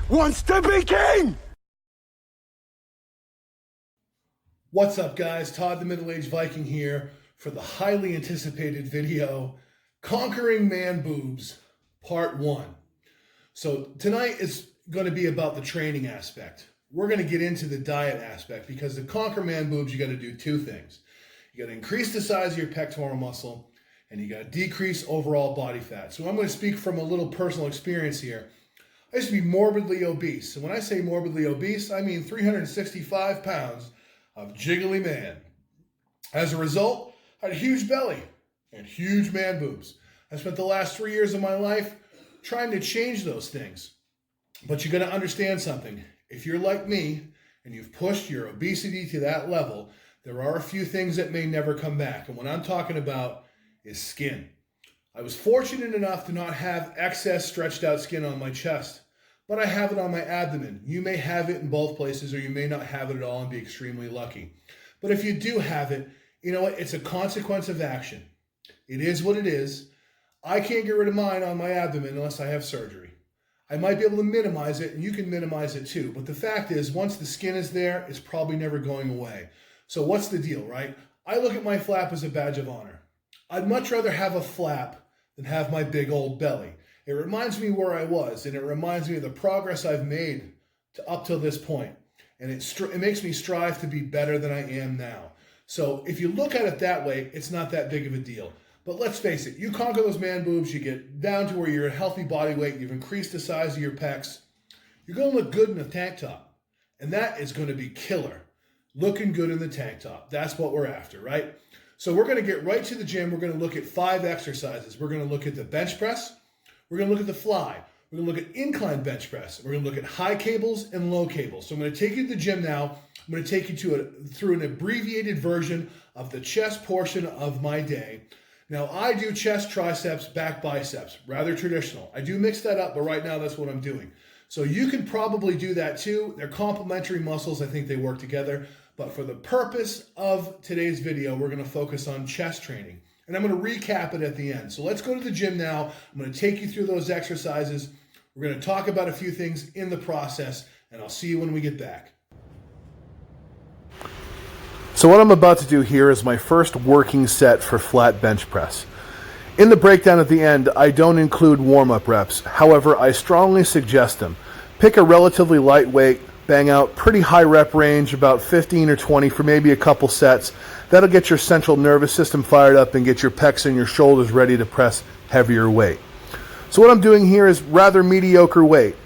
wants to be king! What's up, guys? Todd the Middle-Aged Viking here for the highly anticipated video, Conquering Man Boobs, Part 1. So tonight is going to be about the training aspect. We're going to get into the diet aspect because to conquer man boobs, you got to do two things. You got to increase the size of your pectoral muscle, and you got to decrease overall body fat. So I'm going to speak from a little personal experience here. I used to be morbidly obese. And when I say morbidly obese, I mean 365 pounds of jiggly man. As a result, I had a huge belly and huge man boobs. I spent the last 3 years of my life trying to change those things. But you got to understand something. If you're like me and you've pushed your obesity to that level, there are a few things that may never come back. And what I'm talking about is skin. I was fortunate enough to not have excess stretched out skin on my chest, but I have it on my abdomen. You may have it in both places, or you may not have it at all and be extremely lucky. But if you do have it, you know what? It's a consequence of action. It is what it is. I can't get rid of mine on my abdomen unless I have surgery. I might be able to minimize it, and you can minimize it too. But the fact is, once the skin is there, it's probably never going away. So what's the deal, right? I look at my flap as a badge of honor. I'd much rather have a flap than have my big old belly. It reminds me where I was, and it reminds me of the progress I've made up till this point. And it makes me strive to be better than I am now. So if you look at it that way, it's not that big of a deal. But let's face it, you conquer those man boobs, you get down to where you're at healthy body weight, you've increased the size of your pecs, you're going to look good in a tank top. And that is going to be killer. Looking good in the tank top. That's what we're after, right? So we're going to get right to the gym. We're going to look at 5 exercises. We're going to look at the bench press. We're going to look at the fly. We're going to look at incline bench press. We're going to look at high cables and low cables. So I'm going to take you to the gym now. I'm going to take you through an abbreviated version of the chest portion of my day. Now, I do chest, triceps, back, biceps, rather traditional. I do mix that up, but right now that's what I'm doing. So you can probably do that too. They're complementary muscles. I think they work together. But for the purpose of today's video, we're going to focus on chest training. And I'm going to recap it at the end. So let's go to the gym now. I'm going to take you through those exercises. We're going to talk about a few things in the process, and I'll see you when we get back. So what I'm about to do here is my first working set for flat bench press. In the breakdown at the end, I don't include warm-up reps. However, I strongly suggest them. Pick a relatively light weight, bang out pretty high rep range, about 15 or 20 for maybe a couple sets. That'll get your central nervous system fired up and get your pecs and your shoulders ready to press heavier weight. So what I'm doing here is rather mediocre weight.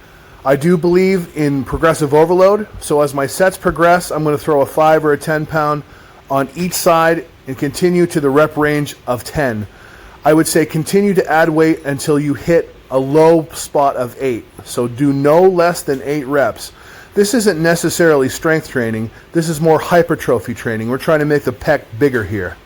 I do believe in progressive overload, so as my sets progress, I'm going to throw a 5 or a 10 pound on each side and continue to the rep range of 10. I would say continue to add weight until you hit a low spot of 8. So do no less than 8 reps. This isn't necessarily strength training. This is more hypertrophy training. We're trying to make the pec bigger here.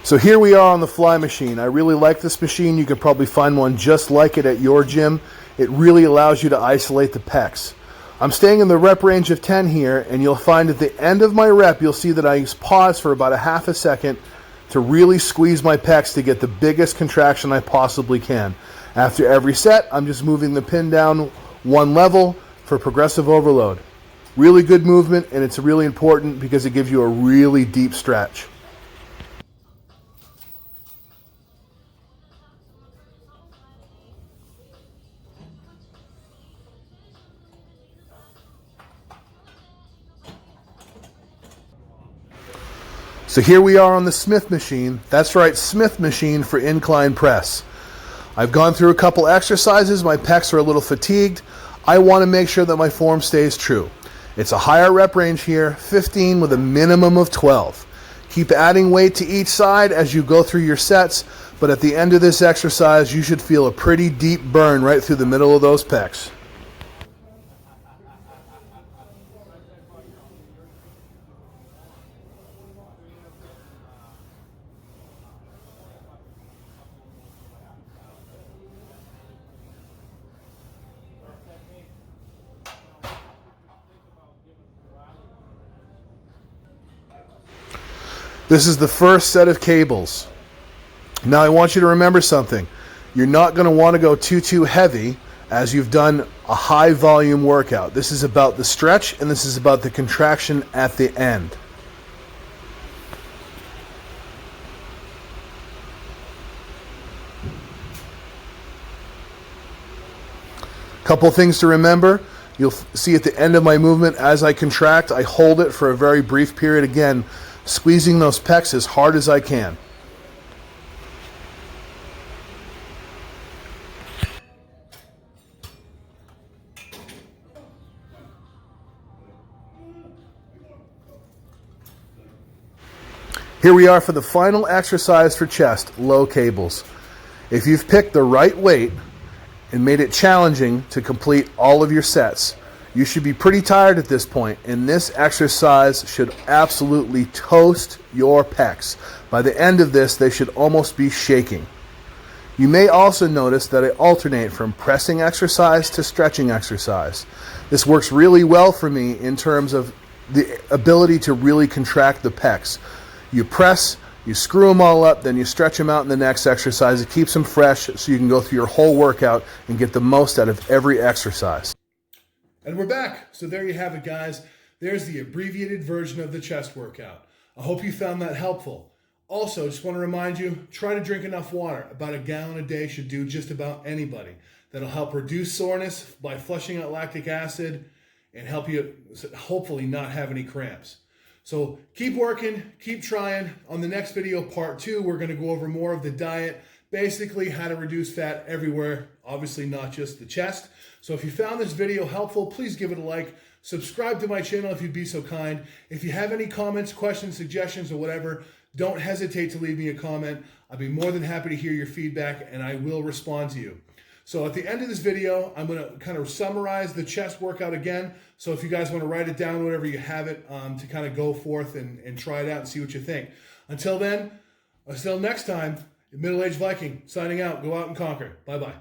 So here we are on the fly machine. I really like this machine. You can probably find one just like it at your gym. It really allows you to isolate the pecs. I'm staying in the rep range of 10 here, and you'll find at the end of my rep, you'll see that I pause for about a half a second to really squeeze my pecs to get the biggest contraction I possibly can. After every set, I'm just moving the pin down one level for progressive overload. Really good movement, and it's really important because it gives you a really deep stretch. So here we are on the Smith machine. That's right, Smith machine for incline press. I've gone through a couple exercises. My pecs are a little fatigued. I want to make sure that my form stays true. It's a higher rep range here, 15 with a minimum of 12. Keep adding weight to each side as you go through your sets, but at the end of this exercise, you should feel a pretty deep burn right through the middle of those pecs. This is the first set of cables. Now I want you to remember something. You're not going to want to go too heavy as you've done a high volume workout. This is about the stretch and this is about the contraction at the end. Couple things to remember. You'll see at the end of my movement, as I contract, I hold it for a very brief period. Again, squeezing those pecs as hard as I can. Here we are for the final exercise for chest, low cables. If you've picked the right weight and made it challenging to complete all of your sets, you should be pretty tired at this point, and this exercise should absolutely toast your pecs. By the end of this, they should almost be shaking. You may also notice that I alternate from pressing exercise to stretching exercise. This works really well for me in terms of the ability to really contract the pecs. You press, you screw them all up, then you stretch them out in the next exercise. It keeps them fresh so you can go through your whole workout and get the most out of every exercise. And we're back. So there you have it, guys. There's the abbreviated version of the chest workout. I hope you found that helpful. Also, just want to remind you, try to drink enough water. About a gallon a day should do just about anybody. That'll help reduce soreness by flushing out lactic acid and help you hopefully not have any cramps. So keep working, keep trying. On the next video, part 2, we're going to go over more of the diet, basically how to reduce fat everywhere, obviously not just the chest. So if you found this video helpful, please give it a like. Subscribe to my channel if you'd be so kind. If you have any comments, questions, suggestions, or whatever, don't hesitate to leave me a comment. I'd be more than happy to hear your feedback, and I will respond to you. So at the end of this video, I'm going to kind of summarize the chest workout again. So if you guys want to write it down, whatever you have it, to kind of go forth and try it out and see what you think. Until then, until next time, Middle-Aged Viking signing out. Go out and conquer. Bye-bye.